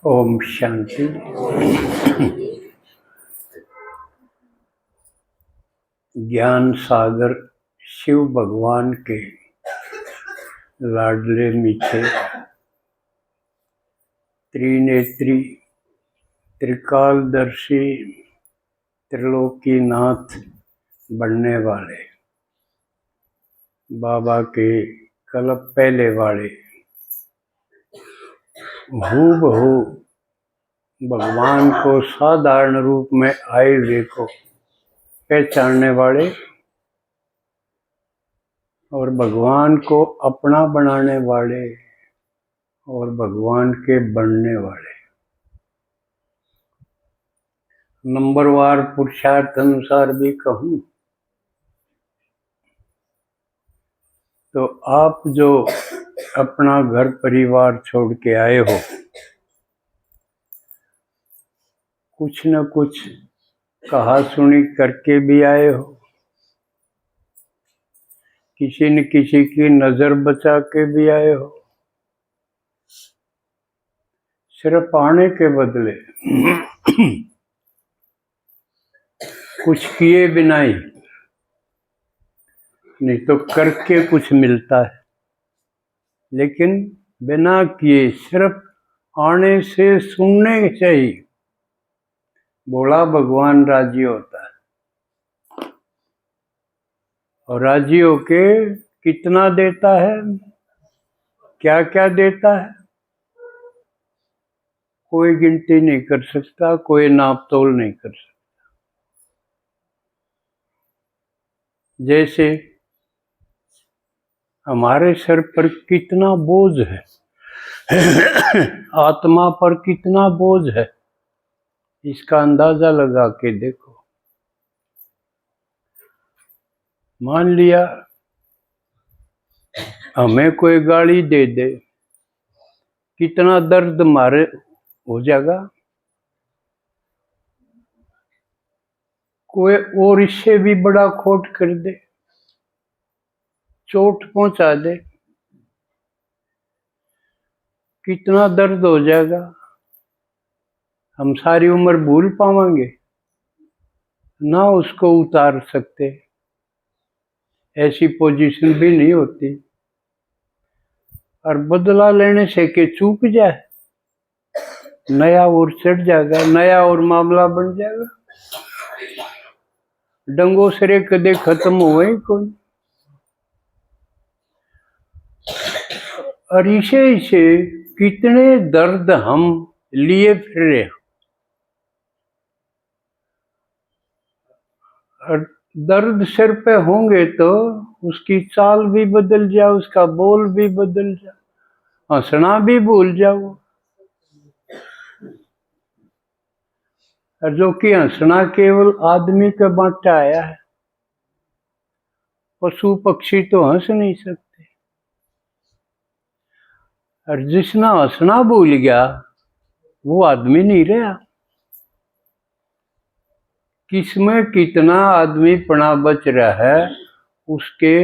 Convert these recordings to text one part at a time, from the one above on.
ओम शांति। ज्ञान सागर शिव भगवान के लाडले मीठे त्रिनेत्री त्रिकालदर्शी त्रिलोकीनाथ बनने वाले बाबा के कल्प पहले वाले हूबहू भगवान को साधारण रूप में आए हुए को पहचानने वाले और भगवान को अपना बनाने वाले और भगवान के बनने वाले नंबरवार पुरुषार्थ अनुसार भी कहूँ तो आप जो अपना घर परिवार छोड़ के आए हो, कुछ न कुछ कहा सुनी करके भी आए हो, किसी न किसी की नजर बचा के भी आए हो, सिर्फ आने के बदले कुछ किए बिना ही, नहीं तो करके कुछ मिलता है, लेकिन बिना किए सिर्फ आने से सुनने से ही बोला भगवान राजी होता है। और राजी होके कितना देता है, क्या क्या देता है, कोई गिनती नहीं कर सकता, कोई नाप तोल नहीं कर सकता। जैसे हमारे सर पर कितना बोझ है आत्मा पर कितना बोझ है, इसका अंदाजा लगा के देखो। मान लिया हमें कोई गाली दे दे, कितना दर्द मारे हो जाएगा। कोई और इससे भी बड़ा खोट कर दे, चोट पहुंचा दे, कितना दर्द हो जाएगा। हम सारी उम्र भूल पाएंगे ना, उसको उतार सकते, ऐसी पोजीशन भी नहीं होती। और बदला लेने से के चूक जाए, नया और चढ़ जाएगा, नया और मामला बन जाएगा। डंगो सिरे कदे खत्म हुए ही कोई। और इसे कितने दर्द हम लिए फिर रहे, और दर्द सिर पे होंगे तो उसकी चाल भी बदल जाए, उसका बोल भी बदल जाए, हंसना भी भूल जाओ। और जो कि हंसना केवल आदमी के बांटा आया है, पशु पक्षी तो हंस नहीं सकते। और जिसने हंसना भूल गया वो आदमी नहीं रहा। किसमें कितना आदमी पना बच रहा है, उसके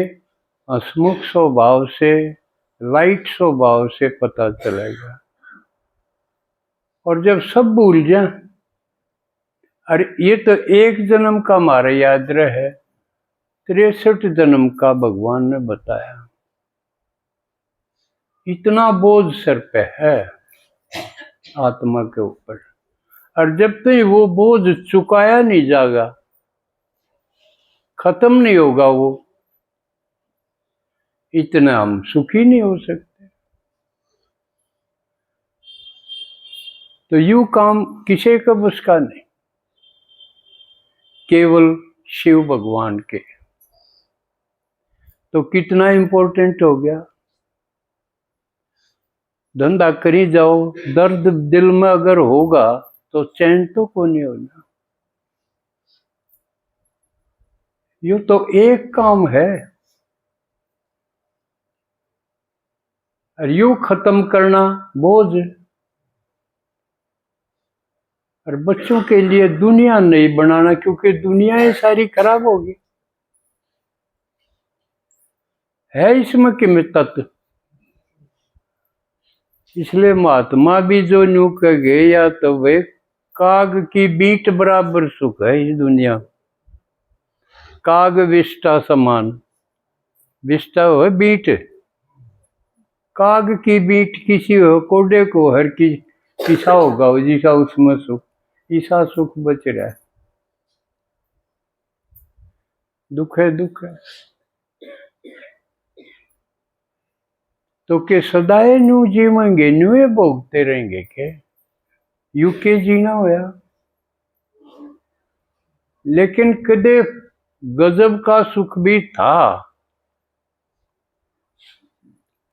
हंसमुख स्वभाव से, लाइट स्वभाव से पता चलेगा। और जब सब भूल जाए, अरे ये तो एक जन्म का हमारा याद रहे, 63 जन्म का भगवान ने बताया। इतना बोझ सर पे है आत्मा के ऊपर, और जब तक वो बोझ चुकाया नहीं जाएगा, खत्म नहीं होगा वो, इतना हम सुखी नहीं हो सकते। तो यूं काम किसी का बस का नहीं, केवल शिव भगवान के। तो कितना इंपॉर्टेंट हो गया। धंधा करी जाओ, दर्द दिल में अगर होगा तो चैन तो को नहीं होना। ये तो एक काम है, और यूं खत्म करना बोझ। और बच्चों के लिए दुनिया नहीं बनाना, क्योंकि दुनिया ये सारी खराब होगी। है इसमें कीमत तत्व, इसलिए महात्मा भी जो न्यू कह गए या तो वे काग की बीट बराबर सुख है इस दुनिया। काग विष्टा समान, विष्टा हो बीट, काग की बीट किसी हो कोडे को हर की किसा होगा जिसा उसमें सुख, ईसा सुख बच रहा है। दुख है दुख है तो के सदाए न्यू जीवेंगे न्यू भोगते रहेंगे के यूके जीना होया। लेकिन कदे गजब का सुख भी था,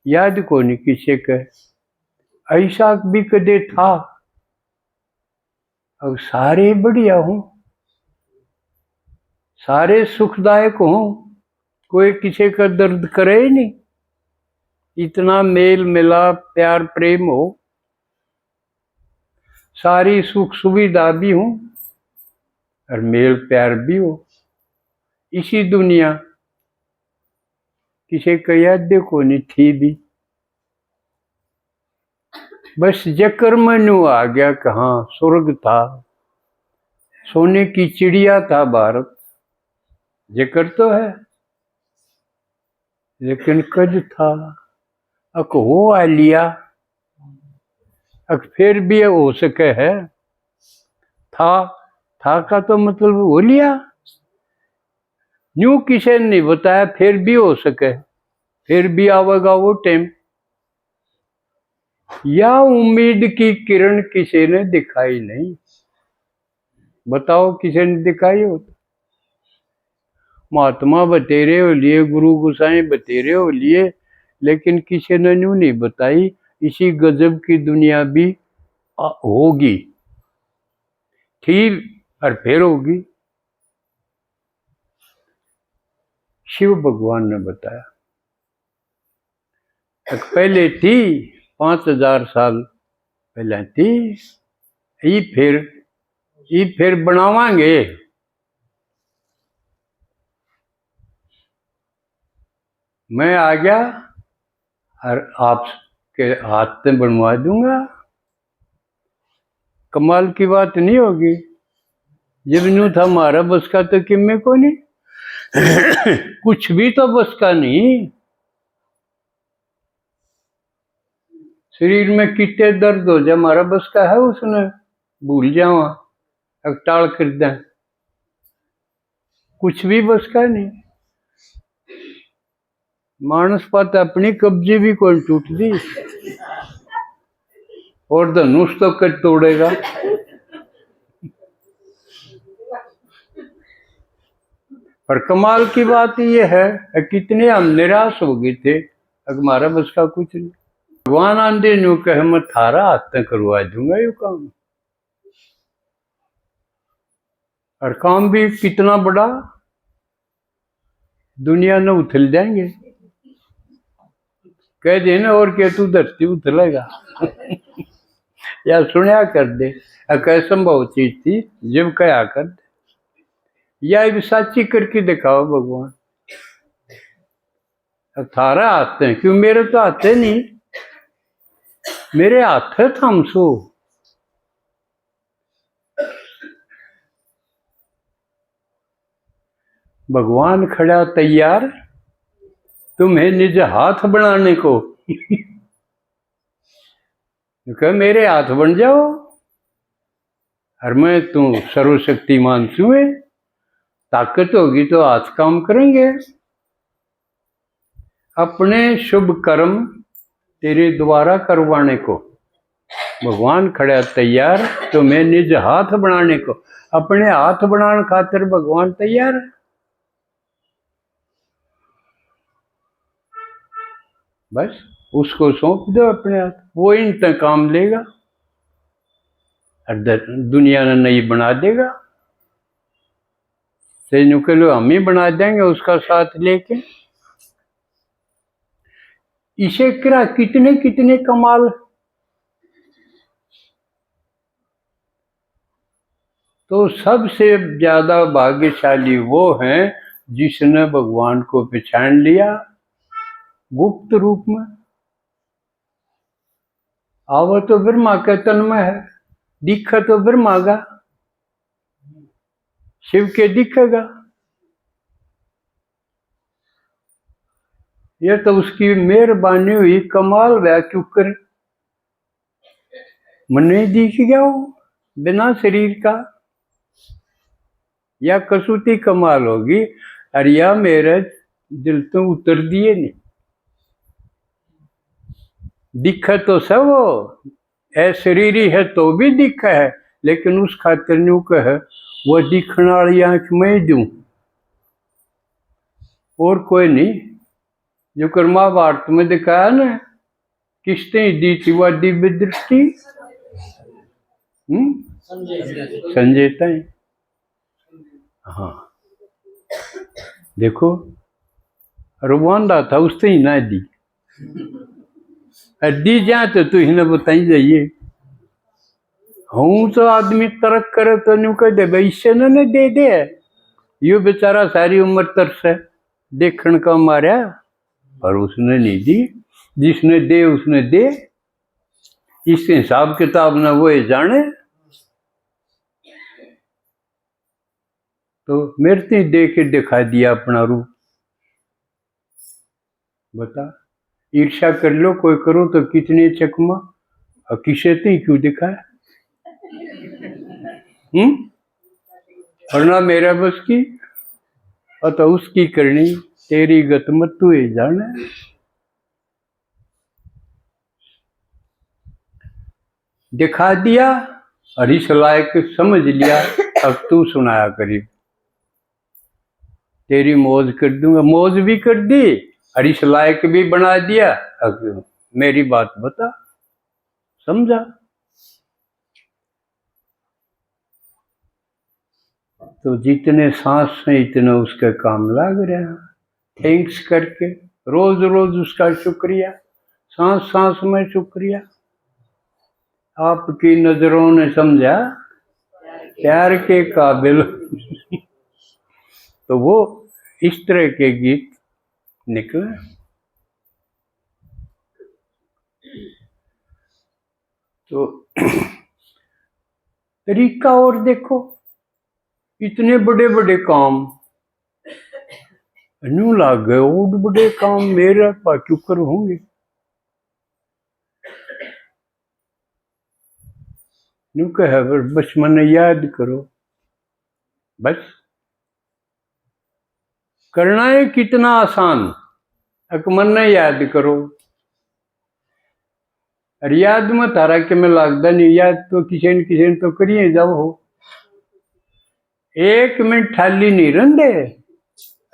याद को नहीं किसे के ऐसा भी कदे था। अब सारे बढ़िया हूं, सारे सुखदायक हूं, कोई किसी का दर्द करे ही नहीं। इतना मेल मिलाप प्यार प्रेम हो, सारी सुख सुविधा भी हूं और मेल प्यार भी हो। इसी दुनिया किसी का याद को नहीं थी भी, बस जकर मनु आ गया कहाँ स्वर्ग था, सोने की चिड़िया था भारत, जिक्र तो है लेकिन कद था अक हो आ लिया, अक फिर भी हो सके है। था का तो मतलब हो लिया, न्यू किसी ने नहीं बताया फिर भी हो सके, फिर भी आवेगा वो टाइम। या उम्मीद की किरण किसी ने दिखाई नहीं, बताओ किसी ने दिखाई हो? महात्मा बतेरे हो लिए, गुरु गोसाई बतेरे हो लिए, लेकिन किसी ने न्यू नहीं बताई इसी गजब की दुनिया भी होगी, थी और फिर होगी। शिव भगवान ने बताया पहले थी 5000 साल पहले थी, ये फिर बनावांगे। मैं आ गया और आपके हाथ में बनवा दूंगा। कमाल की बात नहीं होगी? जब न्यू था हमारा बस का तो किम्मे को नहीं कुछ भी तो बस का नहीं। शरीर में कितने दर्द हो जाए हमारा बस का है, उसने भूल जावा टाल कर दें, कुछ भी बस का नहीं। मानस पात अपनी कब्जे भी कोई टूट दी और धनुष तो कर तोड़ेगा। पर कमाल की बात यह है कितने हम निराश हो गए थे, हमारा बस का कुछ नहीं। भगवान आंदे न्यू कहे मैं थारा हाथ में करवा दूंगा ये काम, और काम भी कितना बड़ा, दुनिया ने उथल जाएंगे। कह दे ना और क्या तू धरती उथलेगा या सुनिया कर दे, असंभव चीज थी जब कया कर दे, या भी साची करके दिखाओ भगवान। थारा हाथ है क्यों, मेरे तो हाथ है नहीं, मेरे हाथ है थमसो। भगवान खड़ा तैयार तुम्हें निज हाथ बनाने को कह मेरे हाथ बन जाओ और मैं तू सर्वशक्तिमान छुए, ताकत होगी तो हाथ काम करेंगे। अपने शुभ कर्म तेरे द्वारा करवाने को भगवान खड़ा तैयार तुम्हें निज हाथ बनाने को, अपने हाथ बनाने खातिर भगवान तैयार है। बस उसको सौंप दो अपने हाथ, वो इंतकाम लेगा और दुनिया ने नहीं बना देगा। सेनु के लो हम ही बना देंगे उसका साथ लेके। इसे क्या कितने कितने कमाल। तो सबसे ज्यादा भाग्यशाली वो हैं जिसने भगवान को पहचान लिया गुप्त रूप में। आवो तो ब्रह्मा के तन में है, दिखे तो ब्रह्मा का, शिव के दिखेगा। ये तो उसकी मेहरबानी हुई, कमाल वह क्यों करे। मन नहीं दिख गया वो बिना शरीर का, या कसूती कमाल होगी। और या मेरे दिल तो उतर दिए नहीं, दिखा तो सब हो है, शरीरी है तो भी दिखा है, लेकिन उस खातिर न्यू कह वो दिखने वाली आंख मैं दूं और कोई नहीं। जो कर महाभारत में दिखाया ना, किसने दी थी वह दिव्य दृष्टि? संजय ताई। हाँ देखो, रुवांदा था उसने ही ना दी, दी जा तो तू ही ना बताई जाइए। हूँ तो आदमी तरक करे तो न्यू कह दे भाई इससे न दे दे, यो बेचारा सारी उम्र तरस है देखने का मारा, पर उसने नहीं दी। जिसने दे उसने दे, इस हिसाब किताब ना वो जाने। तो मेरे दे के दिखा दिया अपना रूप। बता, ईर्ष्या कर लो कोई करो तो कितने चकमा, और किसे तो क्यों दिखाए? और ना मेरा बस की, और तो उसकी करनी, तेरी गत मत तू ही जाने। दिखा दिया और इस लायक समझ लिया, अब तू सुनाया करीब, तेरी मौज कर दूंगा। मौज भी कर दी और इस लायक भी बना दिया, अब मेरी बात बता, समझा? तो जितने सांस हैं इतने उसके काम लग रहे हैं, थैंक्स करके रोज रोज उसका शुक्रिया, सांस सांस में शुक्रिया। आपकी नजरों ने समझा प्यार के काबिल। तो वो इस तरह के गीत निकले। तो तरीका और देखो, इतने बड़े बड़े काम न्यू लाग गए, और बड़े काम मेरे क्यों कर होंगे? न्यू कह बस मन याद करो, बस करना है कितना आसान, अक मन याद करो। और याद में तारा के में लगता नहीं, याद तो किसी न किसी तो करिए जाओ हो, 1 मिनट थाली नहीं रंदे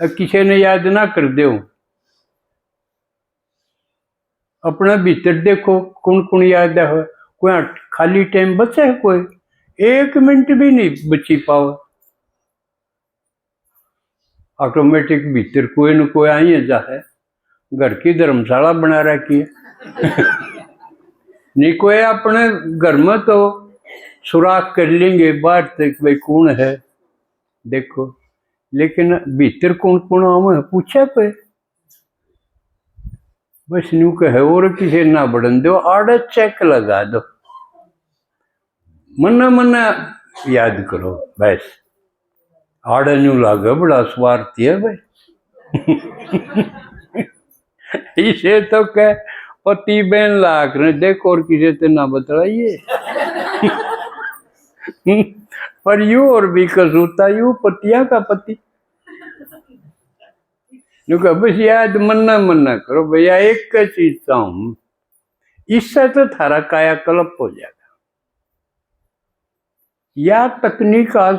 किसी ने याद ना कर दो। अपना भीतर देखो कौन कौन याद है, कोई खाली टाइम बचा है? कोई 1 मिनट भी नहीं बची पाओ। ऑटोमेटिक भीतर कोई न कोई आई है जा है, घर की धर्मशाला बना रखी है। नहीं कोई अपने घर में तो सुराख कर लेंगे बाहर तक भाई कौन है देखो, लेकिन भीतर कौन कौन आवे पूछा पे, बस न्यू कहे और किसी ना बढ़न दो, आड़े चेक लगा दो, मना मना याद करो बस। आड़े न्यू लागे बड़ा स्वार्थी है भाई। इसे तो कह पति बहन लाख ने देखो और किसी से ना बतलाइए। पर यू और भी कसूता यू पतिया का पति, बस याद मन्ना मन्ना करो भैया, एक चीज चाहूं, इससे तो थारा कायाकल्प हो जाएगा। या तकनीक आज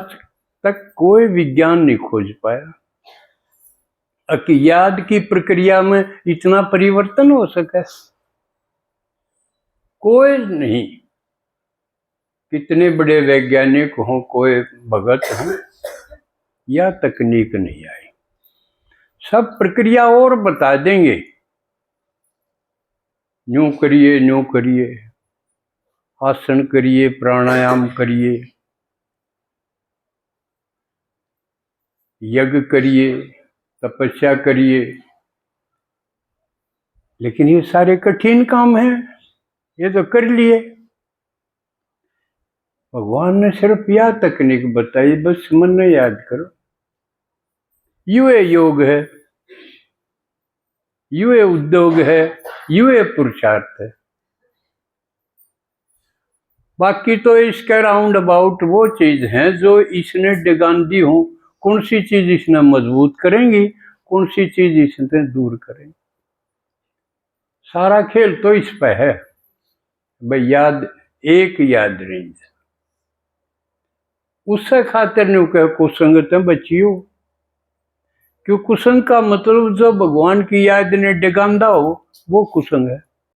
तक कोई विज्ञान नहीं खोज पाया कि याद की प्रक्रिया में इतना परिवर्तन हो सके, कोई नहीं। कितने बड़े वैज्ञानिक हों, कोई भगत हों, या तकनीक नहीं आई, सब प्रक्रिया और बता देंगे, यूं करिए, आसन करिए, प्राणायाम करिए, यज्ञ करिए, तपस्या करिए, लेकिन ये सारे कठिन काम हैं, ये तो कर लिए। भगवान ने सिर्फ यह तकनीक बताई, बस मन में याद करो। युए योग है, युए उद्योग है, युए पुरुषार्थ है। बाकी तो इसके राउंड अबाउट वो चीज है जो इसने डिगांदी हो। कौन सी चीज इसने मजबूत करेंगी, कौन सी चीज इसने दूर करेंगी। सारा खेल तो इस पे है भाई। याद एक याद रेंज उससे खातिर नहीं कह कुसंगत बचियो। क्यों कुसंग का मतलब जो भगवान की याद ने डिगांदा हो वो कुसंग है।